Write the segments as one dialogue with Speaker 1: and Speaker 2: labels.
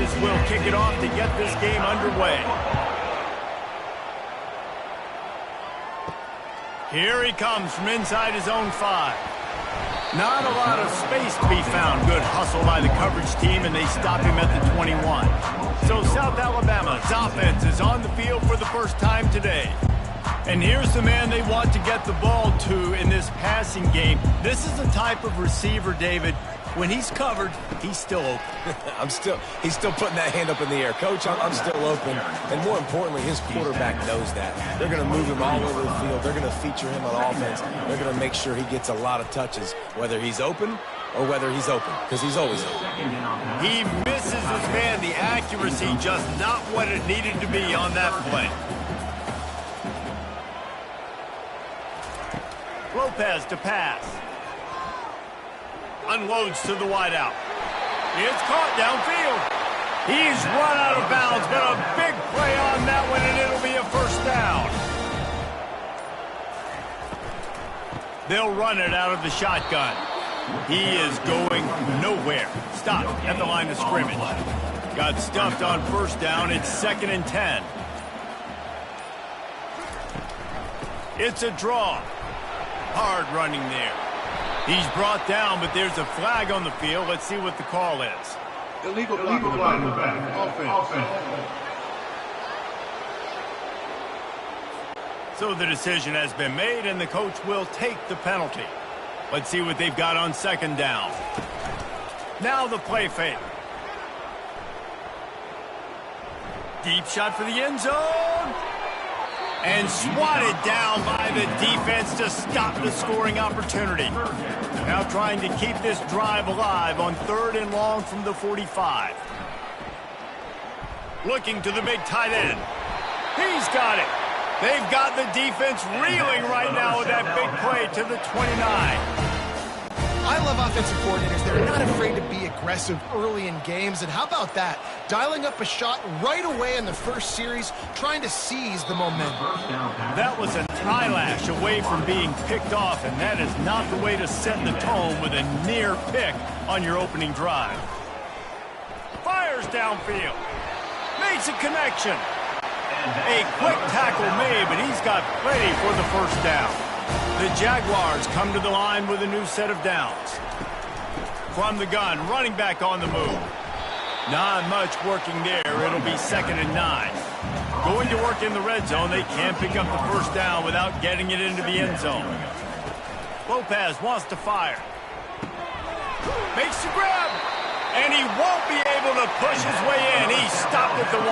Speaker 1: defenses will kick it off to get this game underway. Here he comes from inside his own 5. Not a lot of space to be found. Good hustle by the coverage team, and they stop him at the 21. So South Alabama's offense is on the field for the first time today. And here's the man they want to get the ball to in this passing game. This is the type of receiver, David, when he's covered, he's still open.
Speaker 2: He's still putting that hand up in the air. Coach, I'm still open. And more importantly, his quarterback knows that. They're going to move him all over the field. They're going to feature him on offense. They're going to make sure he gets a lot of touches, whether he's open or whether he's open, because he's always open.
Speaker 1: He misses his man. The accuracy just not what it needed to be on that play. Lopez to pass. Unloads to the wideout. It's caught downfield. He's run out of bounds, but a big play on that one, and it'll be a first down. They'll run it out of the shotgun. He is going nowhere. Stopped at the line of scrimmage. Got stuffed on first down. It's 2nd and 10. It's a draw. Hard running there. He's brought down, but there's a flag on the field. Let's see what the call is.
Speaker 3: Illegal block in the back. Offense.
Speaker 1: So the decision has been made, and the coach will take the penalty. Let's see what they've got on 2nd down. Now the play fake. Deep shot for the end zone. And swatted down by the defense to stop the scoring opportunity. Now trying to keep this drive alive on 3rd and long from the 45. Looking to the big tight end. He's got it. They've got the defense reeling right now with that big play to the 29.
Speaker 4: I love offensive coordinators. They're not afraid to be aggressive early in games. And how about that? Dialing up a shot right away in the first series, trying to seize the momentum.
Speaker 1: That was an eyelash away from being picked off, and that is not the way to set the tone with a near pick on your opening drive. Fires downfield. Makes a connection. A quick tackle made, but he's got plenty for the first down. The Jaguars come to the line with a new set of downs. From the gun, running back on the move. Not much working there. It'll be 2nd and 9. Going to work in the red zone. They can't pick up the first down without getting it into the end zone. Lopez wants to fire. Makes the grab. And he won't be able to push his way in. He's stopped at the 1.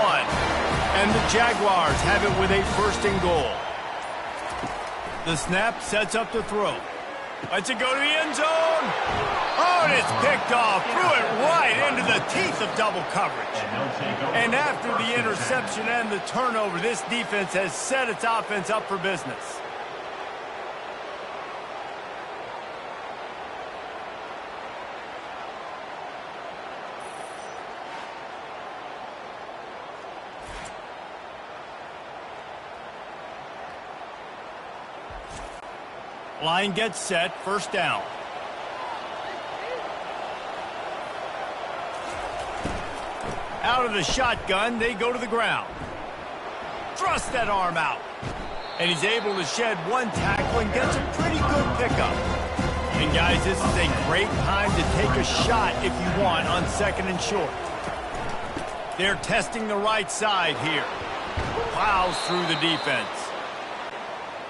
Speaker 1: And the Jaguars have it with a 1st and goal. The snap sets up the throw. Lets it go to the end zone. Oh, and it's picked off. Threw it right into the teeth of double coverage. And after the interception and the turnover, this defense has set its offense up for business. Line gets set, 1st down. Out of the shotgun, they go to the ground. Thrust that arm out. And he's able to shed one tackle and gets a pretty good pickup. And guys, this is a great time to take a shot if you want on 2nd and short. They're testing the right side here. Plows through the defense.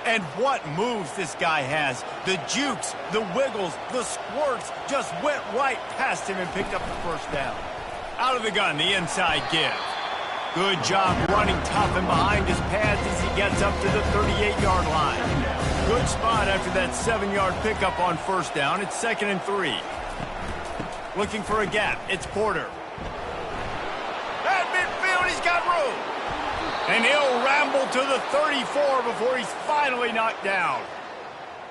Speaker 1: And what moves this guy has. The jukes, the wiggles, the squirts just went right past him and picked up the first down. Out of the gun, the inside give. Good job running tough and behind his pads as he gets up to the 38-yard line. Good spot after that 7-yard pickup on 1st down. It's 2nd and 3. Looking for a gap. It's Porter. At midfield, he's got room. And he'll ramble to the 34 before he's finally knocked down.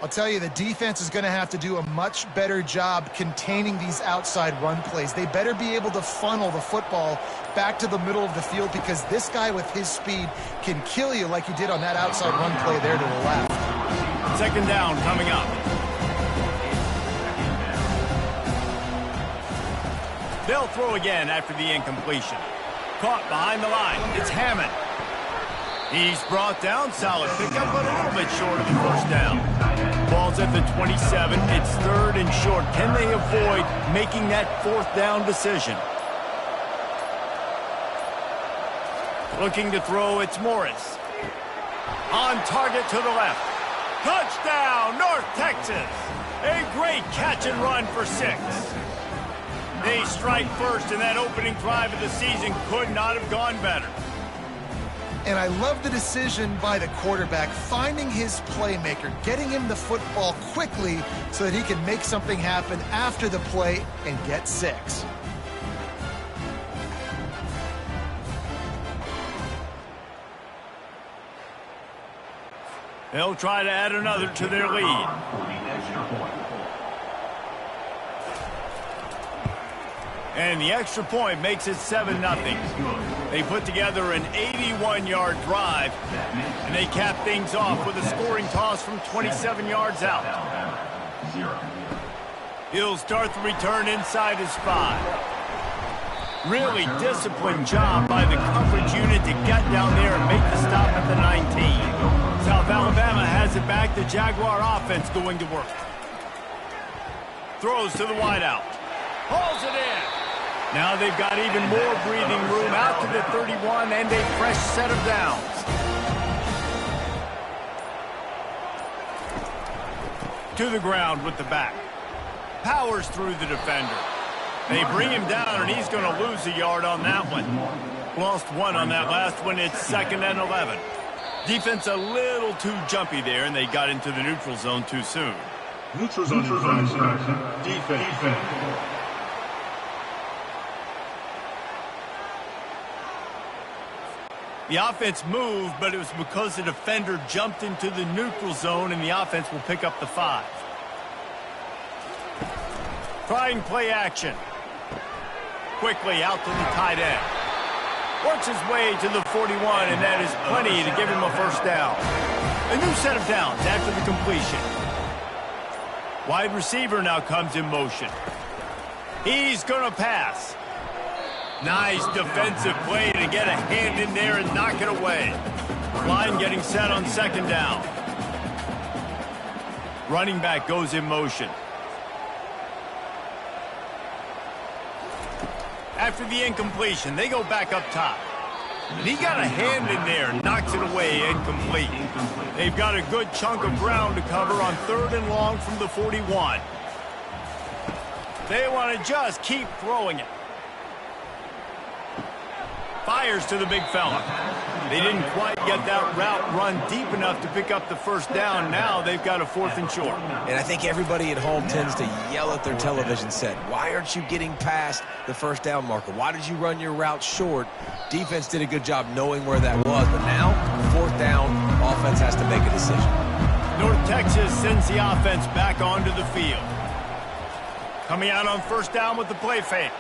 Speaker 4: I'll tell you, the defense is going to have to do a much better job containing these outside run plays. They better be able to funnel the football back to the middle of the field, because this guy with his speed can kill you like he did on that outside run play there to the left.
Speaker 1: 2nd down coming up. They'll throw again after the incompletion. Caught behind the line. It's Hammond. He's brought down. Solid pickup, but a little bit short of the first down. Ball's at the 27. It's 3rd and short. Can they avoid making that 4th down decision? Looking to throw, it's Morris. On target to the left. Touchdown, North Texas. A great catch and run for 6. They strike first, and that opening drive of the season could not have gone better.
Speaker 4: And I love the decision by the quarterback, finding his playmaker, getting him the football quickly so that he can make something happen after the play and get 6.
Speaker 1: They'll try to add another to their lead. And the extra point makes it 7-0. They put together an 81-yard drive, and they cap things off with a scoring toss from 27 yards out. He'll start the return inside his 5. Really disciplined job by the coverage unit to get down there and make the stop at the 19. South Alabama has it back. The Jaguar offense going to work. Throws to the wideout. Hauls it in. Now they've got even more breathing room out to the 31 and a fresh set of downs. To the ground with the back. Powers through the defender. They bring him down, and he's going to lose a yard on that one. Lost 1 on that last one. It's 2nd and 11. Defense a little too jumpy there, and they got into the neutral zone too soon.
Speaker 3: Neutral zone defense.
Speaker 1: The offense moved, but it was because the defender jumped into the neutral zone, and the offense will pick up the 5. Trying play action. Quickly out to the tight end. Works his way to the 41, and that is plenty to give him a first down. A new set of downs after the completion. Wide receiver now comes in motion. He's going to pass. Nice defensive play to get a hand in there and knock it away. Line getting set on 2nd down. Running back goes in motion. After the incompletion, they go back up top. And he got a hand in there, knocks it away, incomplete. They've got a good chunk of ground to cover on 3rd and long from the 41. They want to just keep throwing it. Fires to the big fella. They didn't quite get that route run deep enough to pick up the first down. Now they've got a 4th and short.
Speaker 2: And I think everybody at home tends to yell at their television set. Why aren't you getting past the first down marker? Why did you run your route short? Defense did a good job knowing where that was. But now, 4th down, offense has to make a decision.
Speaker 1: North Texas sends the offense back onto the field. Coming out on 1st down with the play fake.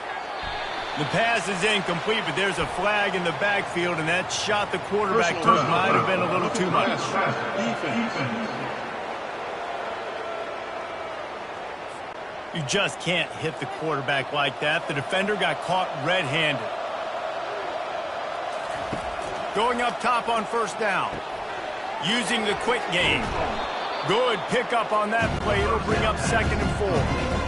Speaker 1: The pass is incomplete, but there's a flag in the backfield, and that shot the quarterback took might have been a little too much. You just can't hit the quarterback like that. The defender got caught red-handed. Going up top on 1st down. Using the quick game. Good pickup on that play. It'll bring up 2nd and 4.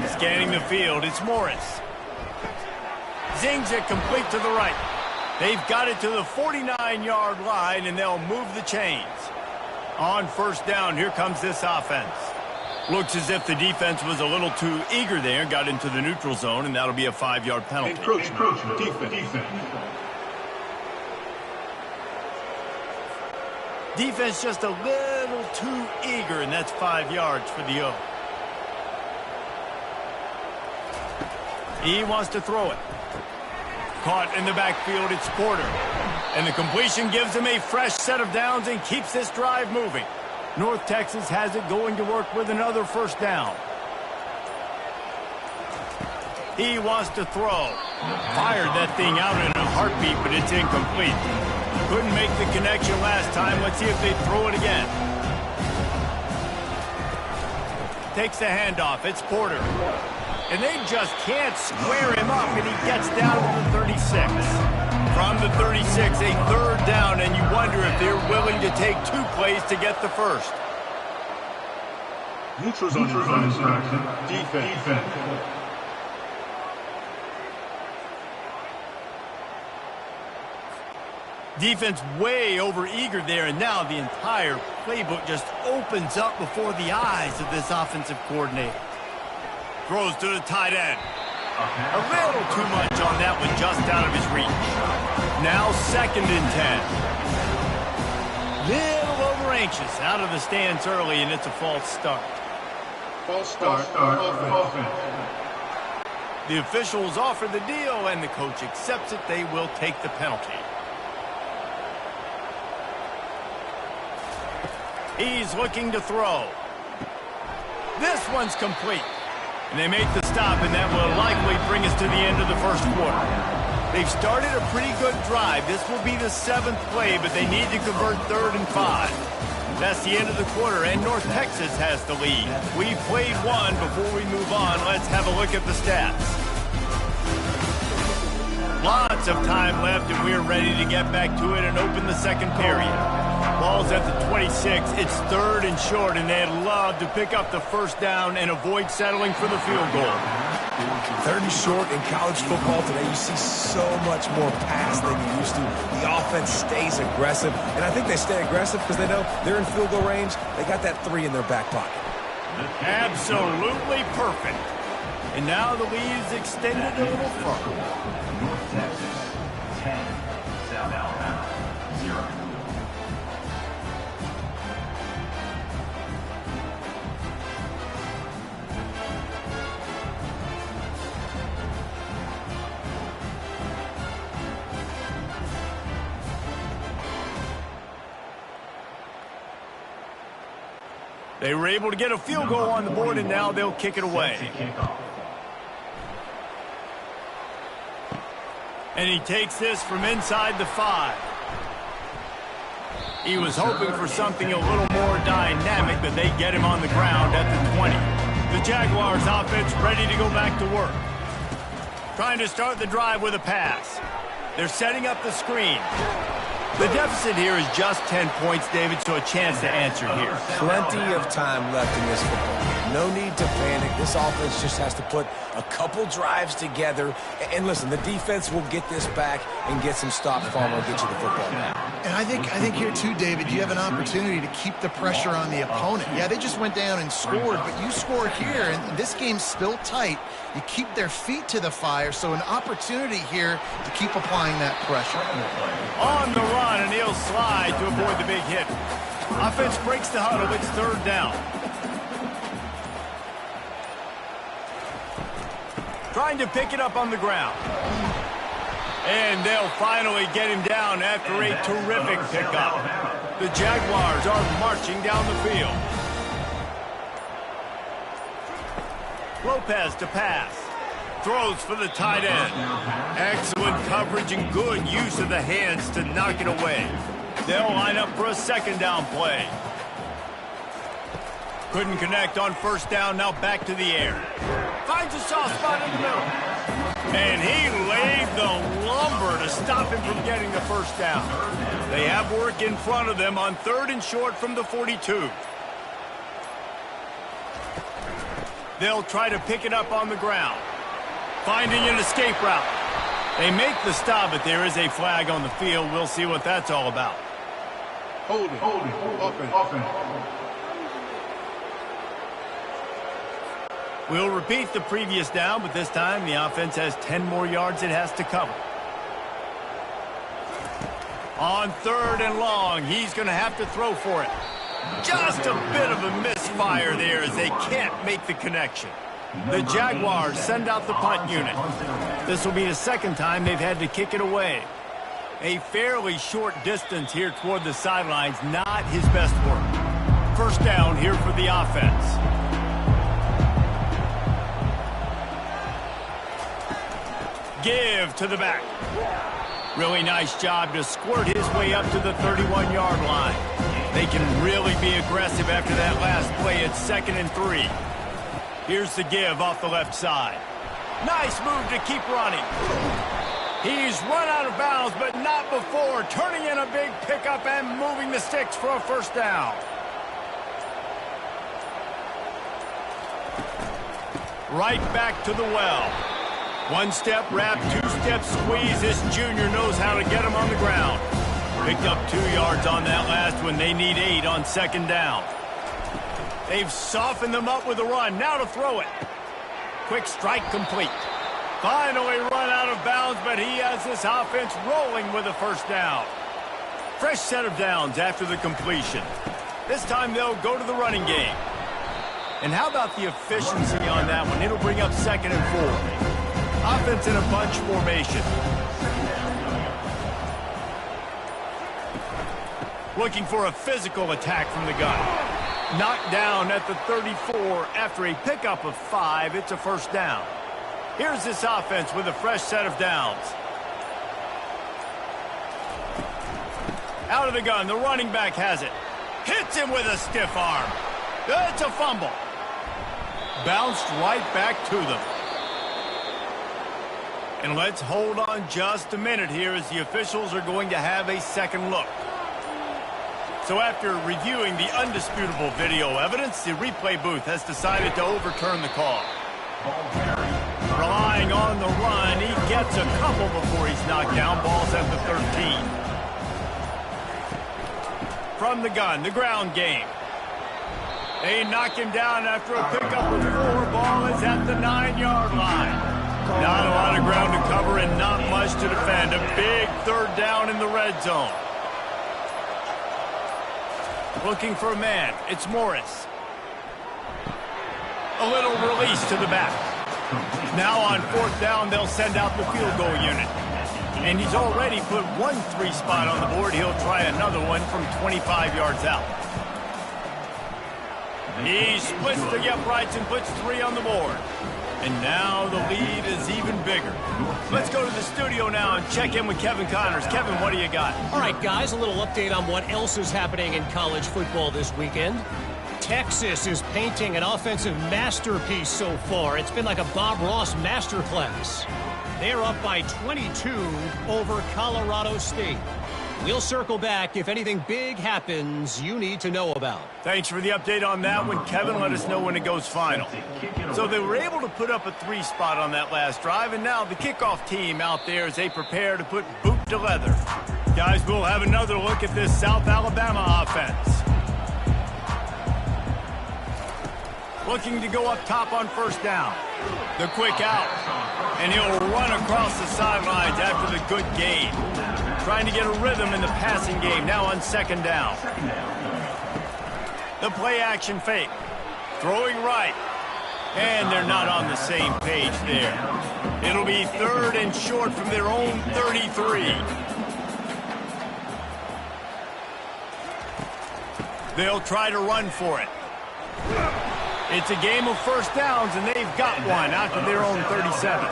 Speaker 1: Scanning the field, it's Morris. Zings it complete to the right. They've got it to the 49-yard line, and they'll move the chains. On 1st down, here comes this offense. Looks as if the defense was a little too eager there, got into the neutral zone, and that'll be a 5-yard penalty.
Speaker 3: Encroachment. Defense.
Speaker 1: Defense just a little too eager, and that's 5 yards for the O. He wants to throw it. Caught in the backfield, it's Porter. And the completion gives him a fresh set of downs and keeps this drive moving. North Texas has it going to work with another 1st down. He wants to throw. Fired that thing out in a heartbeat, but it's incomplete. Couldn't make the connection last time. Let's see if they throw it again. takes the handoff. It's Porter. And they just can't square him up, and he gets down to the 36. From the 36, a third down, and you wonder if they're willing to take 2 plays to get the first.
Speaker 3: Neutrals on defense. Defense.
Speaker 1: Defense way over-eager there, and now the entire playbook just opens up before the eyes of this offensive coordinator. Throws to the tight end. A little too much on that one, just out of his reach. Now 2nd and 10. Little over-anxious, out of the stance early, and it's a false start.
Speaker 3: False start. Offense.
Speaker 1: The officials offer the deal, and the coach accepts it. They will take the penalty. He's looking to throw. This one's complete. And they make the stop, and that will likely bring us to the end of the first quarter. They've started a pretty good drive. This will be the 7th play, but they need to convert 3rd and 5. That's the end of the quarter, and North Texas has the lead. We've played one. Before we move on, let's have a look at the stats. Lots of time left, and we're ready to get back to it and open the second period. Ball's at the 26. It's 3rd and short, and they'd love to pick up the first down and avoid settling for the field goal.
Speaker 2: 3rd and short in college football today, you see so much more pass than you used to. The offense stays aggressive, and I think they stay aggressive because they know they're in field goal range. They got that 3 in their back pocket.
Speaker 1: Absolutely perfect. And now the lead is extended a little further.
Speaker 5: North Texas, 10, South Alabama, 0.
Speaker 1: They were able to get a field goal on the board, and now they'll kick it away. And he takes this from inside the 5. He was hoping for something a little more dynamic, but they get him on the ground at the 20. The Jaguars offense ready to go back to work. Trying to start the drive with a pass. They're setting up the screen. The deficit here is just 10 points, David, so a chance to answer here.
Speaker 2: Plenty of time left in this football game. No need to panic. This offense just has to put a couple drives together. And listen, the defense will get this back and get some stops. Farmer will get you the football back.
Speaker 4: And I think here too, David, you have an opportunity to keep the pressure on the opponent. Yeah, they just went down and scored, but you score here, and this game's still tight. You keep their feet to the fire, so an opportunity here to keep applying that pressure.
Speaker 1: On the run, and he'll slide to avoid the big hit. Offense breaks the huddle. It's 3rd down. Trying to pick it up on the ground. And they'll finally get him down after a terrific pickup. The Jaguars are marching down the field. Lopez to pass. Throws for the tight end. Excellent coverage and good use of the hands to knock it away. They'll line up for a 2nd down play. Couldn't connect on 1st down, now back to the air. Finds a soft spot in the middle. And he laid the lumber to stop him from getting the 1st down. They have work in front of them on 3rd and short from the 42. They'll try to pick it up on the ground. Finding an escape route. They make the stop, but there is a flag on the field. We'll see what that's all about.
Speaker 3: Holding. Offense.
Speaker 1: We'll repeat the previous down, but this time the offense has 10 more yards it has to cover. On 3rd and long, he's going to have to throw for it. Just a bit of a misfire there as they can't make the connection. The Jaguars send out the punt unit. This will be the 2nd time they've had to kick it away. A fairly short distance here toward the sidelines, not his best work. 1st down here for the offense. Give to the back. Really nice job to squirt his way up to the 31-yard line. They can really be aggressive after that last play. It's 2nd and 3. Here's the give off the left side. Nice move to keep running. He's run out of bounds, but not before turning in a big pickup and moving the sticks for a first down. Right back to the well. One step wrap, two step squeeze. This junior knows how to get him on the ground. Picked up 2 yards on that last one. They need 8 on second down. They've softened them up with a run. Now to throw it. Quick strike complete. Finally run out of bounds, but he has this offense rolling with a first down. Fresh set of downs after the completion. This time they'll go to the running game. And how about the efficiency on that one? It'll bring up 2nd and 4. Offense in a bunch formation. Looking for a physical attack from the gun. Knocked down at the 34 after a pickup of 5. It's a first down. Here's this offense with a fresh set of downs. Out of the gun, the running back has it. Hits him with a stiff arm. It's a fumble. Bounced right back to them. And let's hold on just a minute here as the officials are going to have a second look. So after reviewing the undisputable video evidence, the replay booth has decided to overturn the call. Relying on the run, he gets a couple before he's knocked down. Ball's at the 13. From the gun, the ground game. They knock him down after a pickup of 4. Ball is at the 9-yard line. Not a lot of ground to cover and not much to defend. A big third down in the red zone. Looking for a man. It's Morris. A little release to the back. Now on 4th down, they'll send out the field goal unit. And he's already put 1 3 spot on the board. He'll try another one from 25 yards out. He splits the uprights and puts 3 on the board. And now the lead is even bigger. Let's go to the studio now and check in with Kevin Connors. Kevin, what do you got?
Speaker 6: All right, guys, a little update on what else is happening in college football this weekend. Texas is painting an offensive masterpiece so far. It's been like a Bob Ross masterclass. They're up by 22 over Colorado State. We'll circle back if anything big happens you need to know about.
Speaker 1: Thanks for the update on that one, Kevin. Let us know when it goes final. So they were able to put up a 3 spot on that last drive, and now the kickoff team out there as they prepare to put boot to leather. Guys, we'll have another look at this South Alabama offense. Looking to go up top on first down. The quick out. And he'll run across the sidelines after the good gain. Trying to get a rhythm in the passing game now on second down. The play action fake. Throwing right. And they're not on the same page there. It'll be 3rd and short from their own 33. They'll try to run for it. It's a game of first downs, and they've got one out to their own 37.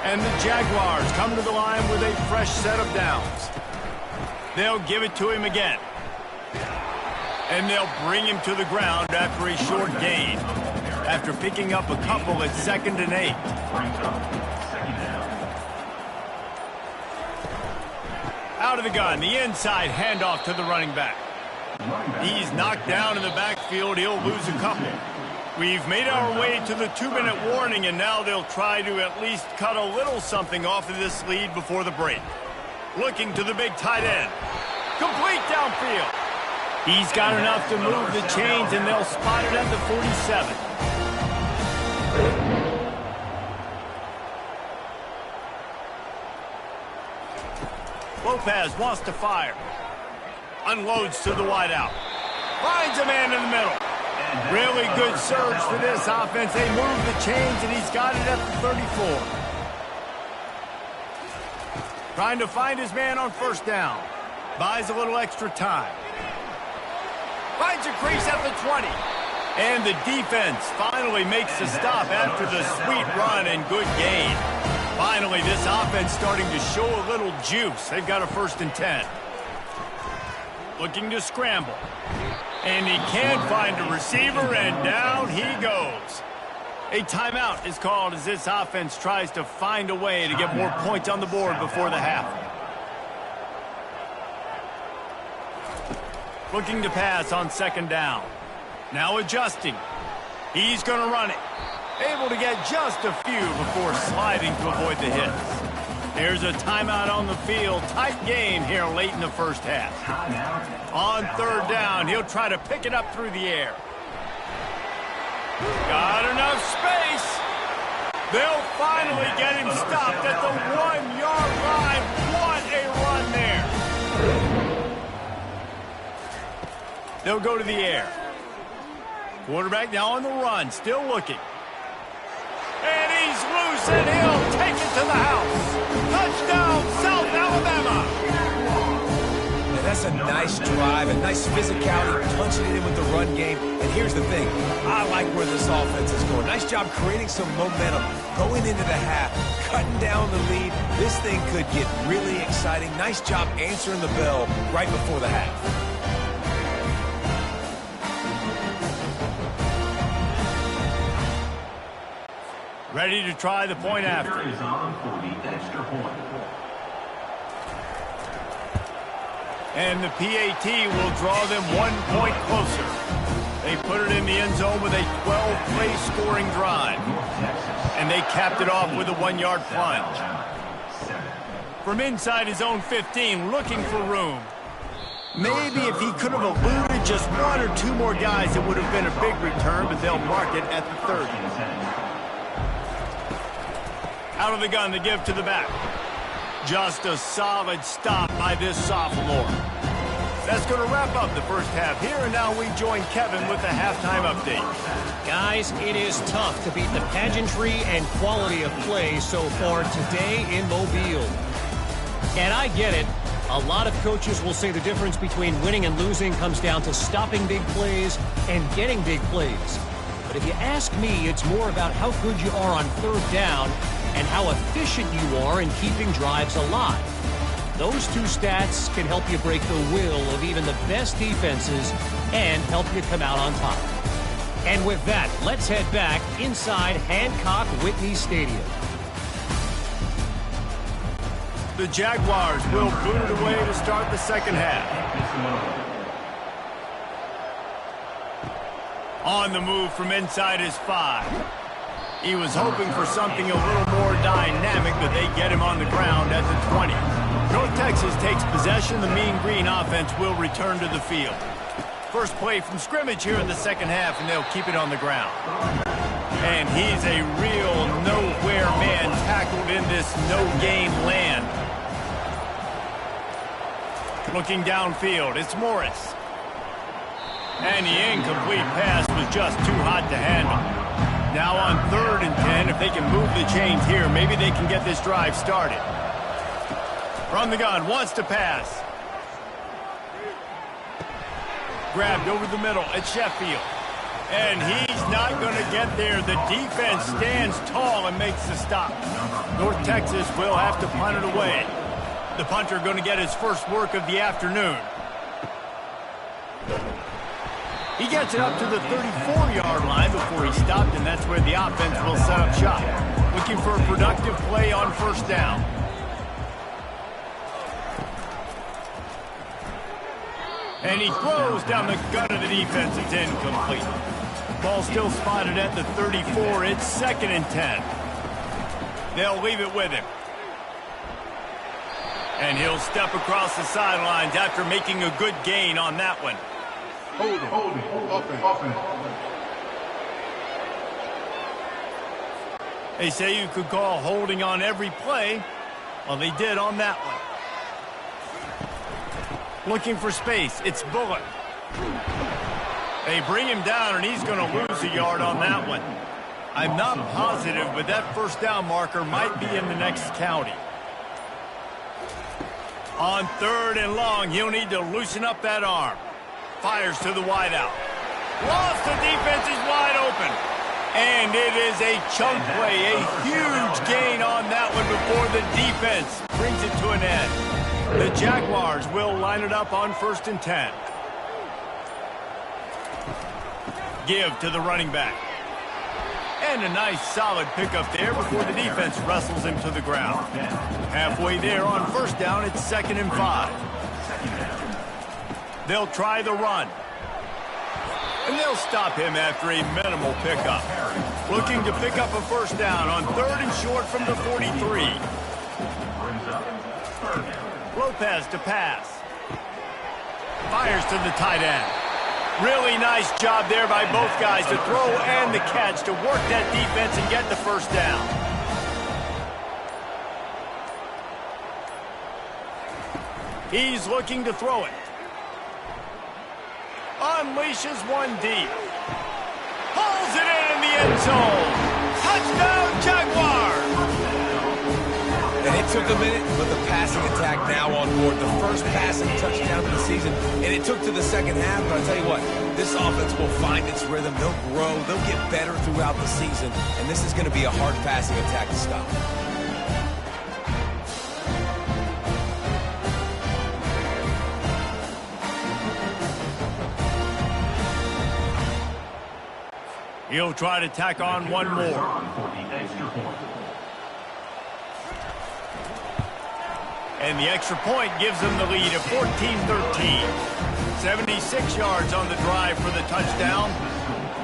Speaker 1: And the Jaguars come to the line with a fresh set of downs. They'll give it to him again. And they'll bring him to the ground after a short gain. After picking up a couple at 2nd and 8. Out of the gun, the inside handoff to the running back. He's knocked down in the backfield. He'll lose a couple. We've made our way to the 2-minute warning, and now they'll try to at least cut a little something off of this lead before the break. Looking to the big tight end. Complete downfield. He's got enough to move the chains, and they'll spot it at the 47. Lopez wants to fire. Unloads to the wideout. Finds a man in the middle. Really good surge for this offense. They move the chains, and he's got it at the 34. Trying to find his man on first down. Buys a little extra time. Finds a crease at the 20. And the defense finally makes the stop after the sweet run and good gain. Finally, this offense starting to show a little juice. They've got a 1st and 10. Looking to scramble. And he can't find a receiver, and down he goes. A timeout is called as this offense tries to find a way to get more points on the board before the half. Looking to pass on second down. Now adjusting. He's going to run it. Able to get just a few before sliding to avoid the hits. There's a timeout on the field. Tight game here late in the first half. On third down, he'll try to pick it up through the air. Got enough space. They'll finally get him stopped at the 1-yard line. What a run there. They'll go to the air. Quarterback now on the run, still looking. And he's loose, and he'll take it to the house. Touchdown, South Alabama.
Speaker 2: And that's a nice drive, a nice physicality, punching it in with the run game. And here's the thing, I like where this offense is going. Nice job creating some momentum, going into the half, cutting down the lead. This thing could get really exciting. Nice job answering the bell right before the half.
Speaker 1: Ready to try the point after.
Speaker 5: Is on for the extra point.
Speaker 1: And the PAT will draw them 1 point closer. They put it in the end zone with a 12-play scoring drive. And they capped it off with a 1-yard plunge. From inside his own 15, looking for room. Maybe if he could have eluded just 1 or 2 more guys, it would have been a big return, but they'll mark it at the 30. Out of the gun to give to the back. Just a solid stop by this sophomore. That's going to wrap up the first half here, and now we join Kevin with the halftime update.
Speaker 6: Guys, it is tough to beat the pageantry and quality of play so far today in Mobile. And I get it. A lot of coaches will say the difference between winning and losing comes down to stopping big plays and getting big plays. But if you ask me, it's more about how good you are on third down and how efficient you are in keeping drives alive. Those two stats can help you break the will of even the best defenses and help you come out on top. And with that, let's head back inside Hancock-Whitney Stadium.
Speaker 1: The Jaguars will boot it away to start the second half. On the move from inside his 5. He was hoping for something a little more dynamic, but they get him on the ground at the 20. North Texas takes possession. The Mean Green offense will return to the field. First play from scrimmage here in the second half, and they'll keep it on the ground. And he's a real nowhere man tackled in this no-game land. Looking downfield, it's Morris. And the incomplete pass was just too hot to handle. Now on 3rd and 10, if they can move the chains here, maybe they can get this drive started. From the gun, wants to pass. Grabbed over the middle at Sheffield. And he's not going to get there. The defense stands tall and makes the stop. North Texas will have to punt it away. The punter going to get his first work of the afternoon. He gets it up to the 34-yard line before he stopped, and that's where the offense will set up shop. Looking for a productive play on first down. And he throws down the gut of the defense. It's incomplete. Ball still spotted at the 34. It's 2nd and 10. They'll leave it with him. And he'll step across the sidelines after making a good gain on that one.
Speaker 3: Holding, offense.
Speaker 1: They say you could call holding on every play. Well, they did on that one. Looking for space. It's Bullock. They bring him down, and he's going to lose a yard on that one. I'm not positive, but that first down marker might be in the next county. On 3rd and long, he'll need to loosen up that arm. Fires to the wideout. Lost, the defense is wide open. And it is a chunk play, a huge gain on that one before the defense brings it to an end. The Jaguars will line it up on 1st and 10. Give to the running back. And a nice solid pickup there before the defense wrestles him to the ground. Halfway there on first down, it's 2nd and 5. They'll try the run. And they'll stop him after a minimal pickup. Looking to pick up a first down on 3rd and short from the 43. Lopez to pass. Fires to the tight end. Really nice job there by both guys to throw and the catch to work that defense and get the first down. He's looking to throw it. Unleashes one deep. Pulls it in the end zone. Touchdown, Jaguars!
Speaker 2: And it took a minute, but the passing attack now on board. The first passing touchdown of the season, and it took to the second half. But I'll tell you what, this offense will find its rhythm. They'll grow. They'll get better throughout the season, and this is going to be a hard passing attack to stop.
Speaker 1: He'll try to tack on one more. And the extra point gives them the lead of 14-13. 76 yards on the drive for the touchdown.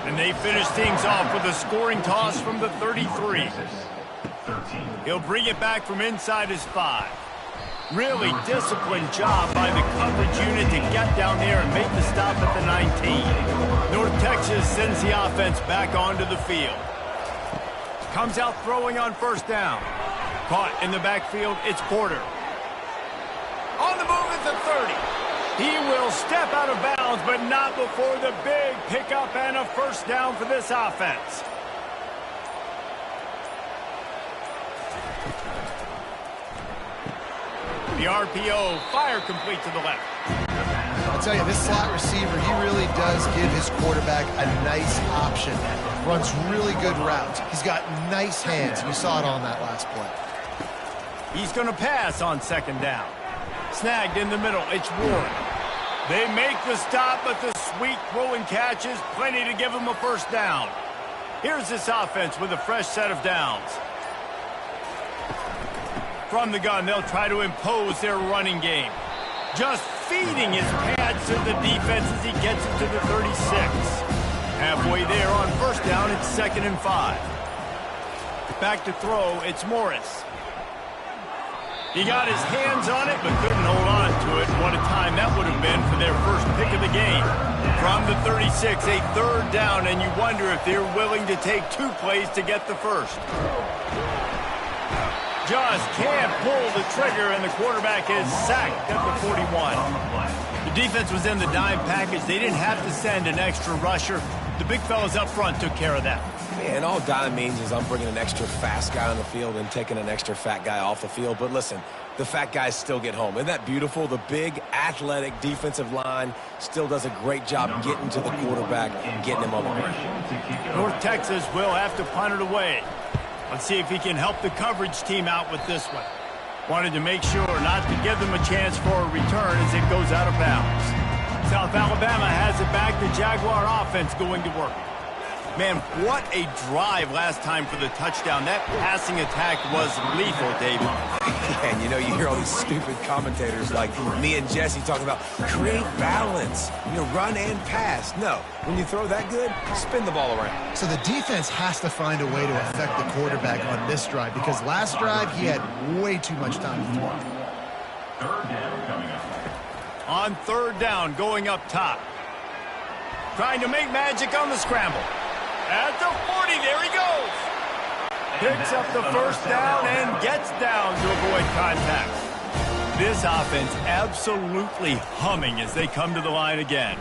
Speaker 1: And they finish things off with a scoring toss from the 33. He'll bring it back from inside his 5. Really disciplined job by the coverage unit to get down there and make the stop at the 19. North Texas sends the offense back onto the field. Comes out throwing on first down. Caught in the backfield, it's Porter. On the move at the 30. He will step out of bounds, but not before the big pickup and a first down for this offense. The RPO, fire complete to the left.
Speaker 4: I'll tell you, this slot receiver, he really does give his quarterback a nice option. Runs really good routes. He's got nice hands. You saw it on that last play.
Speaker 1: He's going to pass on 2nd down. Snagged in the middle, it's Ward. They make the stop, but the sweet throw and catch is plenty to give him a first down. Here's this offense with a fresh set of downs. From the gun, they'll try to impose their running game. Just feeding his pads to the defense as he gets it to the 36. Halfway there on first down, it's 2nd and 5. Back to throw, it's Morris. He got his hands on it, but couldn't hold on to it. What a time that would have been for their first pick of the game. From the 36, a 3rd down, and you wonder if they're willing to take 2 plays to get the first. Just can't pull the trigger, and the quarterback is sacked at the 41. The defense was in the dime package. They didn't have to send an extra rusher. The big fellas up front took care of that.
Speaker 2: Yeah, and all dime means is I'm bringing an extra fast guy on the field and taking an extra fat guy off the field. But listen, the fat guys still get home. Isn't that beautiful? The big, athletic defensive line still does a great job getting to the quarterback and getting him on the ground.
Speaker 1: North Texas will have to punt it away. Let's see if he can help the coverage team out with this one. Wanted to make sure not to give them a chance for a return as it goes out of bounds. South Alabama has it back. The Jaguar offense going to work. Man, what a drive last time for the touchdown. That passing attack was lethal, David.
Speaker 2: Yeah, and you know, you hear all these stupid commentators like me and Jesse talking about create balance, run and pass. No, when you throw that good, spin the ball around.
Speaker 4: So the defense has to find a way to affect the quarterback on this drive, because last drive he had way too much time to throw.
Speaker 5: 3rd down coming up.
Speaker 1: On 3rd down, going up top. Trying to make magic on the scramble. At the 40, there he goes. Picks up the first down and gets down to avoid contact. This offense absolutely humming as they come to the line again.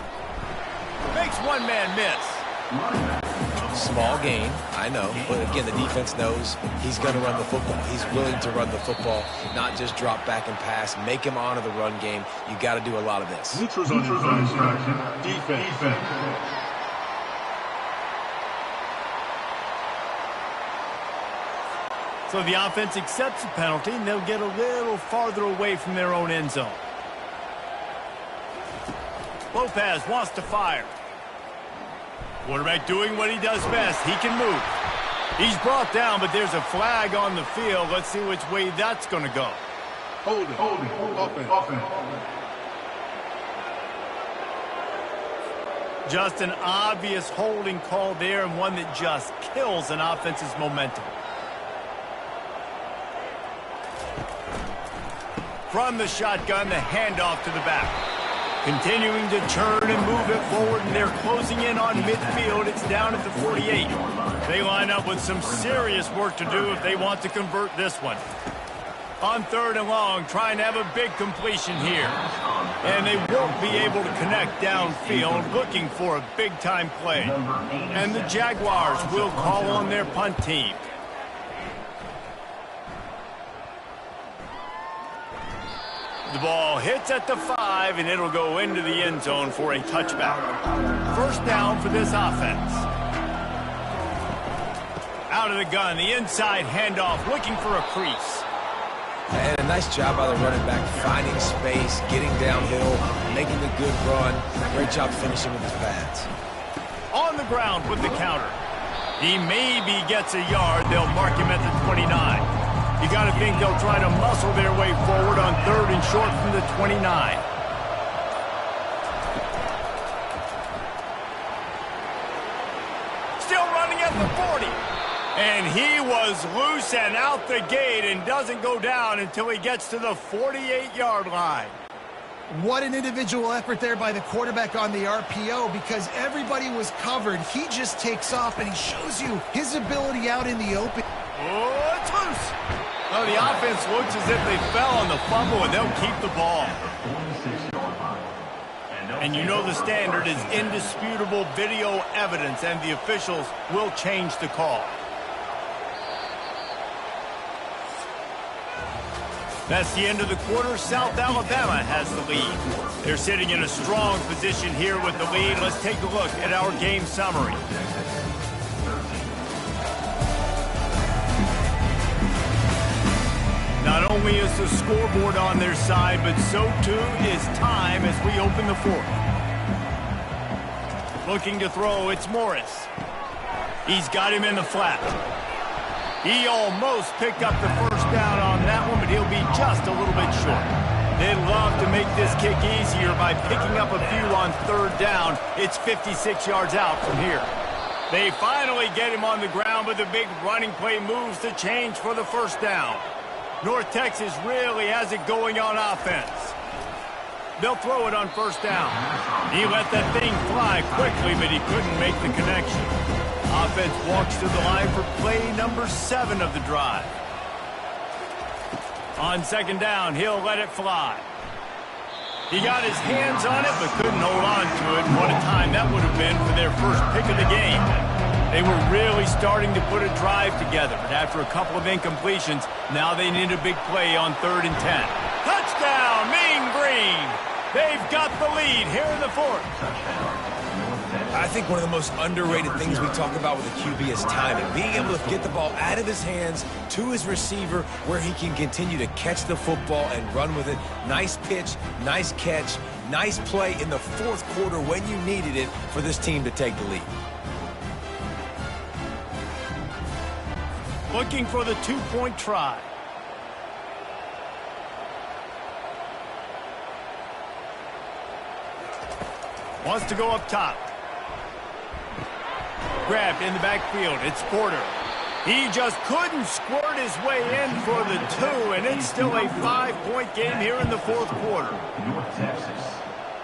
Speaker 1: Makes one man miss.
Speaker 2: Small gain, I know, but again, the defense knows he's going to run the football. He's willing to run the football, not just drop back and pass, make him honor the run game. You got to do a lot of this.
Speaker 3: Neutrals on defense.
Speaker 1: So the offense accepts the penalty, and they'll get a little farther away from their own end zone. Lopez wants to fire. Quarterback doing what he does best. He can move. He's brought down, but there's a flag on the field. Let's see which way that's going to go.
Speaker 3: Holding. Offense.
Speaker 1: Just an obvious holding call there, and one that just kills an offense's momentum. From the shotgun, the handoff to the back. Continuing to turn and move it forward, and they're closing in on midfield. It's down at the 48. They line up with some serious work to do if they want to convert this one. On 3rd and long, trying to have a big completion here. And they won't be able to connect downfield, looking for a big-time play. And the Jaguars will call on their punt team. The ball hits at the 5, and it'll go into the end zone for a touchback. First down for this offense. Out of the gun, the inside handoff, looking for a crease.
Speaker 2: And a nice job by the running back, finding space, getting downhill, making a good run. Great job finishing with his pads.
Speaker 1: On the ground with the counter. He maybe gets a yard. They'll mark him at the 29. You got to think they'll try to muscle their way forward on 3rd and short from the 29. Still running at the 40. And he was loose and out the gate and doesn't go down until he gets to the 48-yard line.
Speaker 4: What an individual effort there by the quarterback on the RPO, because everybody was covered. He just takes off, and he shows you his ability out in the open.
Speaker 1: Oh, it's loose. Oh, the offense looks as if they fell on the fumble, and they'll keep the ball. And you know the standard is indisputable video evidence, and the officials will change the call. That's the end of the quarter. South Alabama has the lead. They're sitting in a strong position here with the lead. Let's take a look at our game summary. Not only is the scoreboard on their side, but so too is time as we open the 4th. Looking to throw, it's Morris. He's got him in the flat. He almost picked up the first down on that one, but he'll be just a little bit short. They'd love to make this kick easier by picking up a few on 3rd down. It's 56 yards out from here. They finally get him on the ground, but the big running play moves the change for the first down. North Texas really has it going on offense. They'll throw it on 1st down. He let that thing fly quickly, but he couldn't make the connection. Offense walks to the line for play number 7 of the drive. On 2nd down, he'll let it fly. He got his hands on it, but couldn't hold on to it. What a time that would have been for their first pick of the game. They were really starting to put a drive together, but after a couple of incompletions, now they need a big play on 3rd and 10. Touchdown, Mean Green! They've got the lead here in the 4th.
Speaker 2: I think one of the most underrated things we talk about with a QB is timing. Being able to get the ball out of his hands to his receiver where he can continue to catch the football and run with it. Nice pitch, nice catch, nice play in the 4th quarter when you needed it for this team to take the lead.
Speaker 1: Looking for the 2-point try. Wants to go up top. Grabbed in the backfield. It's Porter. He just couldn't squirt his way in for the 2, and it's still a 5-point game here in the 4th quarter.
Speaker 5: North Texas,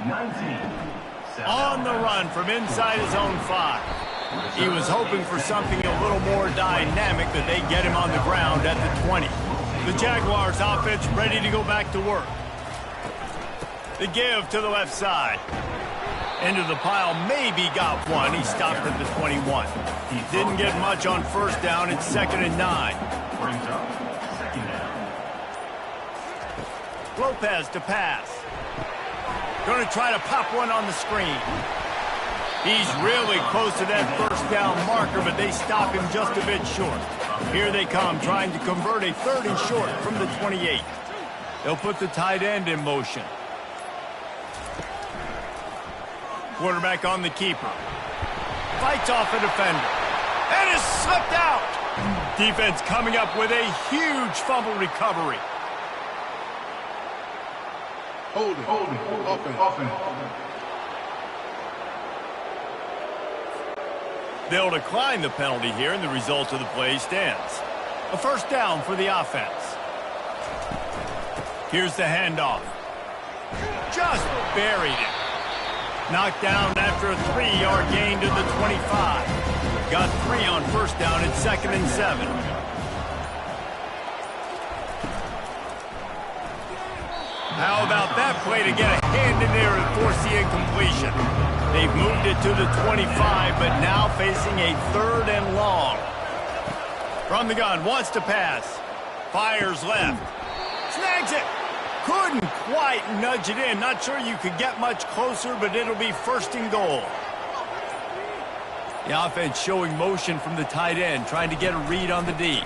Speaker 5: 19.
Speaker 1: On the run from inside his own 5. He was hoping for something a little more dynamic, but they get him on the ground at the 20. The Jaguars offense ready to go back to work. The give to the left side. Into the pile, maybe got one. He stopped at the 21. He didn't get much on 1st down. It's 2nd and 9.
Speaker 5: Brings up 2nd down.
Speaker 1: Lopez to pass. Going to try to pop one on the screen. He's really close to that 1st down marker, but they stop him just a bit short. Here they come, trying to convert a 3rd and short from the 28. They'll put the tight end in motion. Quarterback on the keeper. Fights off a defender. And is slipped out. Defense coming up with a huge fumble recovery.
Speaker 3: Holding. Offense.
Speaker 1: They'll decline the penalty here, and the result of the play stands. A first down for the offense. Here's the handoff. Just buried it. Knocked down after a 3-yard gain to the 25. Got 3 on first down at 2nd and 7. How about that play to get a hand in there and force the incompletion? They've moved it to the 25, but now facing a 3rd and long. From the gun, wants to pass. Fires left. Snags it. Couldn't quite nudge it in. Not sure you could get much closer, but it'll be 1st and goal. The offense showing motion from the tight end, trying to get a read on the D.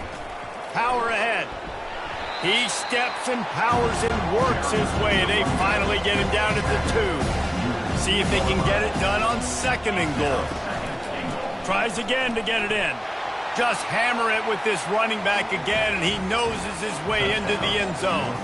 Speaker 1: Power ahead. He steps and powers and works his way. They finally get him down at the 2. See if they can get it done on 2nd and goal. Tries again to get it in. Just hammer it with this running back again, and he noses his way into the end zone.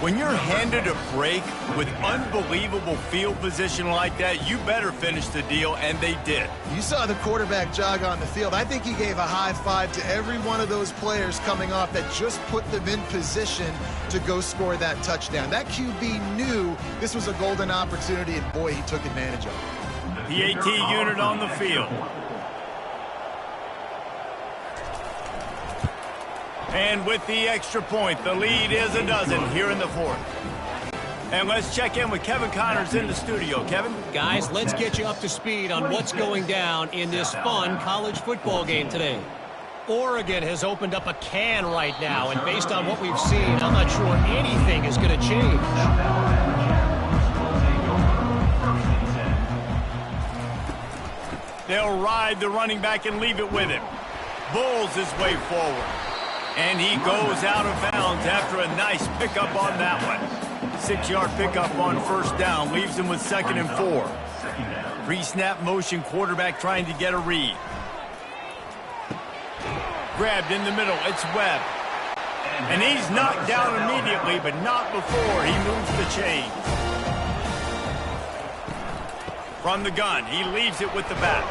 Speaker 1: When you're handed a break with unbelievable field position like that, you better finish the deal, and they did.
Speaker 4: You saw the quarterback jog on the field. I think he gave a high five to every one of those players coming off that just put them in position to go score that touchdown. That QB knew this was a golden opportunity, and boy, he took advantage of it.
Speaker 1: PAT unit on the field. And with the extra point, the lead is a dozen here in the 4th. And let's check in with Kevin Connors in the studio. Kevin?
Speaker 6: Guys, let's get you up to speed on what's going down in this fun college football game today. Oregon has opened up a can right now, and based on what we've seen, I'm not sure anything is going to change.
Speaker 1: They'll ride the running back and leave it with him. Bulls his way forward. And he goes out of bounds after a nice pickup on that one. 6-yard pickup on first down. Leaves him with 2nd and 4. Pre-snap motion quarterback trying to get a read. Grabbed in the middle. It's Webb. And he's knocked down immediately, but not before he moves the chains. From the gun, he leaves it with the back.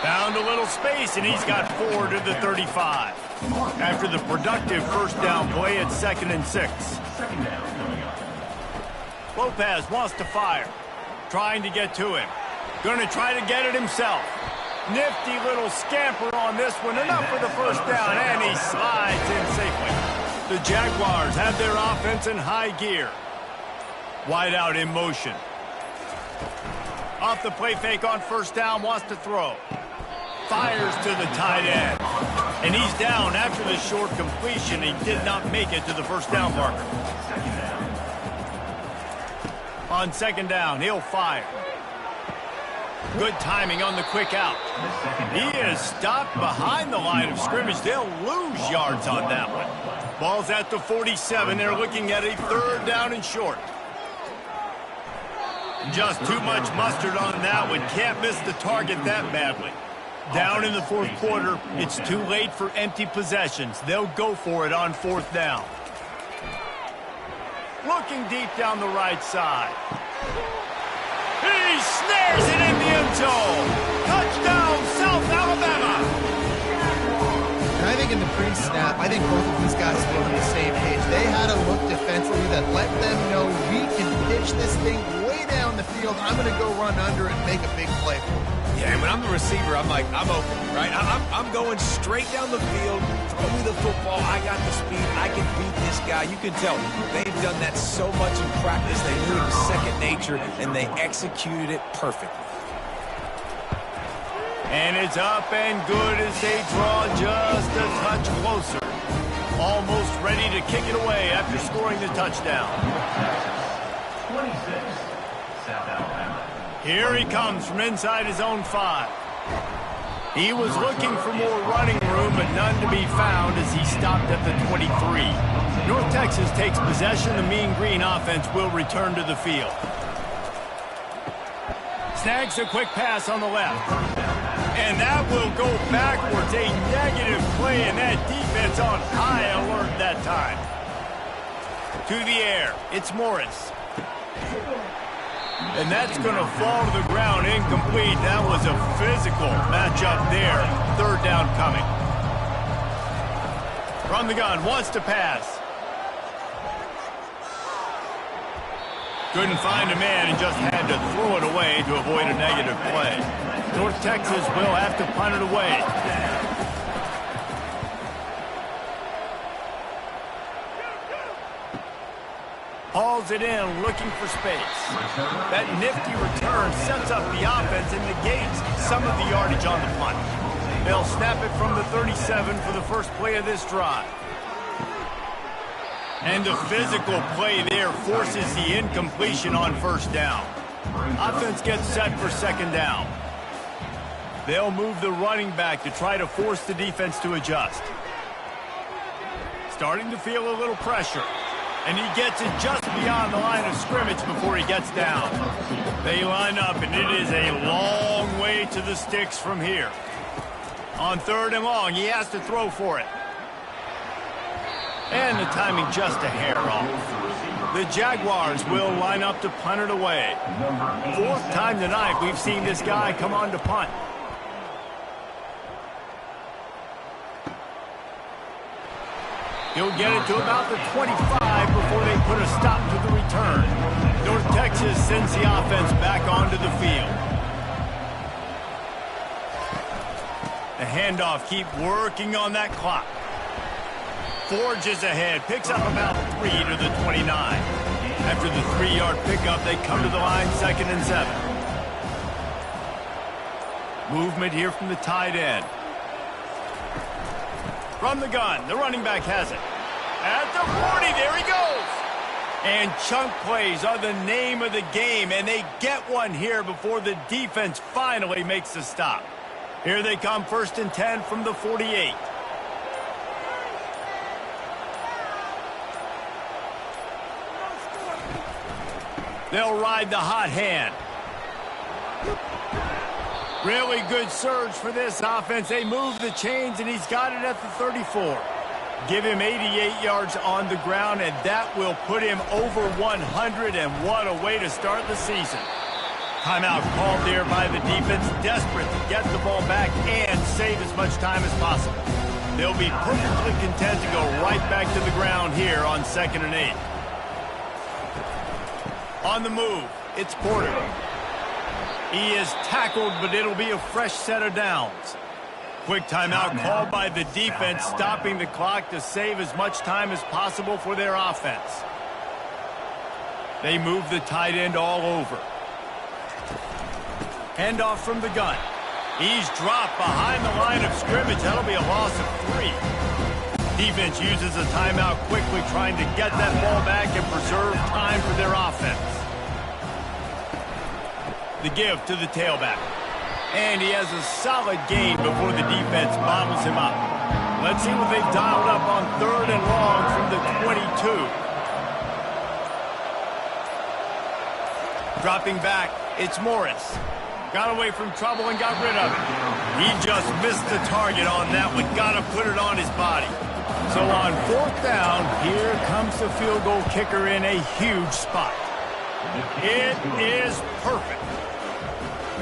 Speaker 1: Found a little space, and he's got 4 to the 35. After the productive first down play at 2nd and 6. Lopez wants to fire. Trying to get to him. Going to try to get it himself. Nifty little scamper on this one. Enough for the first down, and he slides in safely. The Jaguars have their offense in high gear. Wide out in motion. Off the play fake on first down, wants to throw. Fires to the tight end. And he's down after the short completion. He did not make it to the first down marker. On 2nd down, he'll fire. Good timing on the quick out. He is stopped behind the line of scrimmage. They'll lose yards on that one. Ball's at the 47. They're looking at a 3rd down and short. Just too much mustard on that one. Can't miss the target that badly. Down in the 4th quarter, it's too late for empty possessions. They'll go for it on 4th down. Looking deep down the right side. He snares it in the end zone. Touchdown, South Alabama.
Speaker 4: And I think in the pre-snap, I think both of these guys were on the same page. They had a look defensively that let them know we can pitch this thing way down the field. I'm going to go run under and make a big play for it.
Speaker 2: Yeah, and when I'm the receiver, I'm like, I'm open, right? I'm going straight down the field. Throw me the football. I got the speed. I can beat this guy. You can tell they've done that so much in practice. They knew it was second nature, and they executed it perfectly.
Speaker 1: And it's up and good as they draw just a touch closer. Almost ready to kick it away after scoring the touchdown.
Speaker 5: 26, South Alabama.
Speaker 1: Here he comes from inside his own 5. He was looking for more running room, but none to be found as he stopped at the 23. North Texas takes possession. The Mean Green offense will return to the field. Snags a quick pass on the left. And that will go backwards. A negative play, and that defense on high alert that time. To the air, it's Morris. And that's going to fall to the ground incomplete. That was a physical matchup there. Third down coming. From the gun, wants to pass. Couldn't find a man and just had to throw it away to avoid a negative play. North Texas will have to punt it away. Hauls it in, looking for space. That nifty return sets up the offense and negates some of the yardage on the punt. They'll snap it from the 37 for the first play of this drive. And the physical play there forces the incompletion on first down. Offense gets set for second down. They'll move the running back to try to force the defense to adjust. Starting to feel a little pressure. And he gets it just beyond the line of scrimmage before he gets down. They line up, and it is a long way to the sticks from here. On third and long, he has to throw for it. And the timing just a hair off. The Jaguars will line up to punt it away. Fourth time tonight we've seen this guy come on to punt. He'll get it to about the 25 before they put a stop to the return. North Texas sends the offense back onto the field. The handoff, keep working on that clock. Forges ahead, picks up about 3 to the 29. After the 3-yard pickup, they come to the line, 2nd and 7. Movement here from the tight end. From the gun, the running back has it. At the 40, there he goes. And chunk plays are the name of the game, and they get one here before the defense finally makes the stop. Here they come, 1st and 10 from the 48. They'll ride the hot hand. Really good surge for this offense. They move the chains, and he's got it at the 34. Give him 88 yards on the ground, and that will put him over 100, and what a way to start the season. Timeout called there by the defense, desperate to get the ball back and save as much time as possible. They'll be perfectly content to go right back to the ground here on 2nd and 8. On the move, it's Porter. He is tackled, but it'll be a fresh set of downs. Quick timeout called by the defense, stopping the clock to save as much time as possible for their offense. They move the tight end all over. Handoff from the gun. He's dropped behind the line of scrimmage. That'll be a loss of 3. Defense uses a timeout quickly, trying to get that ball back and preserve time for their offense. The give to the tailback. And he has a solid gain before the defense bottles him up. Let's see what they've dialed up on 3rd and long from the 22. Dropping back, it's Morris. Got away from trouble and got rid of it. He just missed the target on that one. Got to put it on his body. So on 4th down, here comes the field goal kicker in a huge spot. It is perfect.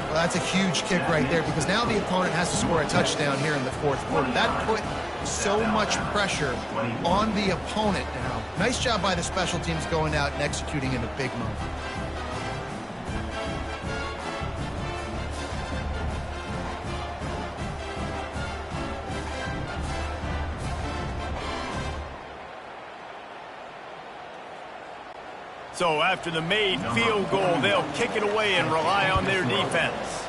Speaker 4: Well, that's a huge kick right there, because now the opponent has to score a touchdown here in the 4th quarter. That put so much pressure on the opponent now. Nice job by the special teams going out and executing in a big moment.
Speaker 1: So after the made field goal, they'll kick it away and rely on their defense.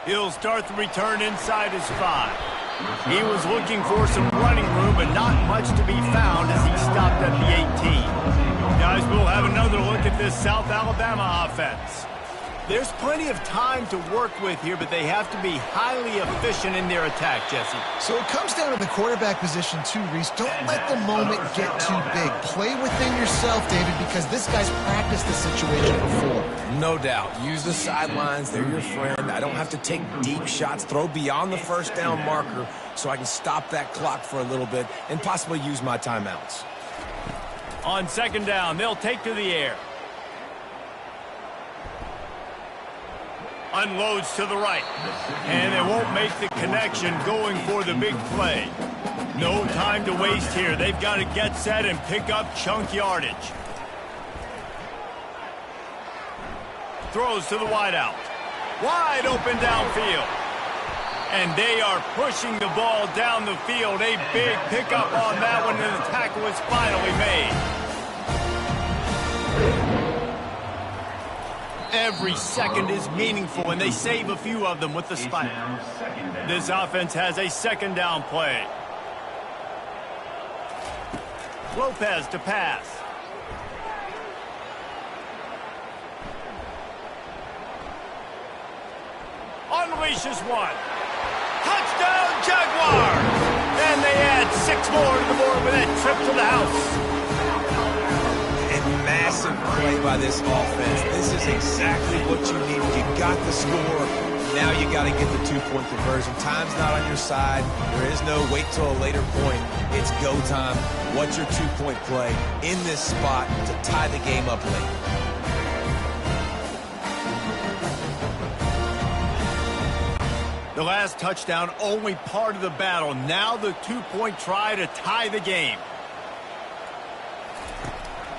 Speaker 1: He'll start the return inside his 5. He was looking for some running room, but not much to be found as he stopped at the 18. Guys, we'll have another look at this South Alabama offense. There's plenty of time to work with here, but they have to be highly efficient in their attack, Jesse.
Speaker 4: So it comes down to the quarterback position too, Reese. Don't let the moment get too big. Play within yourself, David, because this guy's practiced the situation before.
Speaker 2: No doubt. Use the sidelines. They're your friend. I don't have to take deep shots. Throw beyond the first down marker so I can stop that clock for a little bit and possibly use my timeouts.
Speaker 1: On second down, they'll take to the air. Unloads to the right. And they won't make the connection going for the big play. No time to waste here. They've got to get set and pick up chunk yardage. Throws to the wideout. Wide open downfield. And they are pushing the ball down the field. A big pickup on that one, and the tackle is finally made. Every second is meaningful, and they save a few of them with the spike. This offense has a second down play. Lopez to pass. Unleashes one. Touchdown, Jaguars! And they add 6 more to the board with that trip to the house.
Speaker 2: Massive play by this offense. This is exactly what you need. You got the score. Now you got to get the 2-point conversion. Time's not on your side. There is no wait till a later point. It's go time. What's your 2-point play in this spot to tie the game up late?
Speaker 1: The last touchdown only part of the battle. Now the 2-point try to tie the game.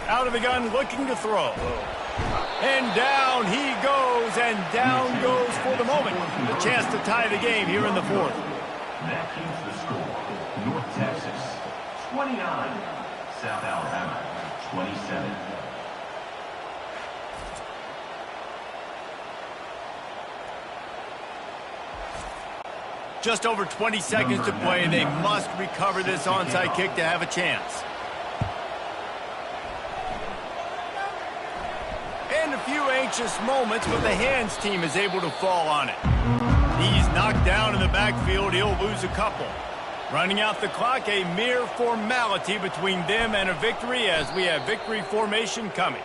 Speaker 1: Out of the gun, looking to throw. And down he goes, and down goes for the moment. The chance to tie the game here in the fourth.
Speaker 5: That keeps the score. North Texas, 29. South Alabama, 27.
Speaker 1: Just over 20 seconds to play, and they must recover this onside kick to have a chance. And a few anxious moments, but the hands team is able to fall on it. He's knocked down in the backfield. He'll lose a couple. Running out the clock, a mere formality between them and a victory as we have victory formation coming.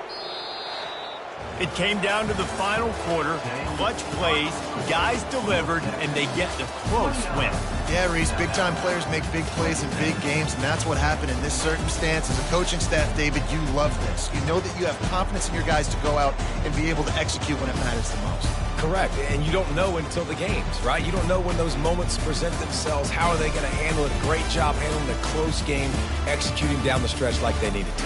Speaker 1: It came down to the final quarter. Clutch plays, guys delivered, and they get the close win.
Speaker 4: Yeah, Reese, big-time players make big plays in big games, and that's what happened in this circumstance. As a coaching staff, David, you love this. You know that you have confidence in your guys to go out and be able to execute when it matters the most.
Speaker 2: Correct, and you don't know until the games, right? You don't know when those moments present themselves. How are they going to handle it? Great job handling the close game, executing down the stretch like they needed to.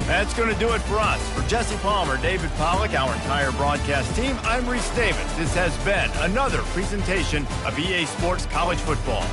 Speaker 1: That's going to do it for us. For Jesse Palmer, David Pollack, our entire broadcast team, I'm Reese Davis. This has been another presentation of EA Sports College Football.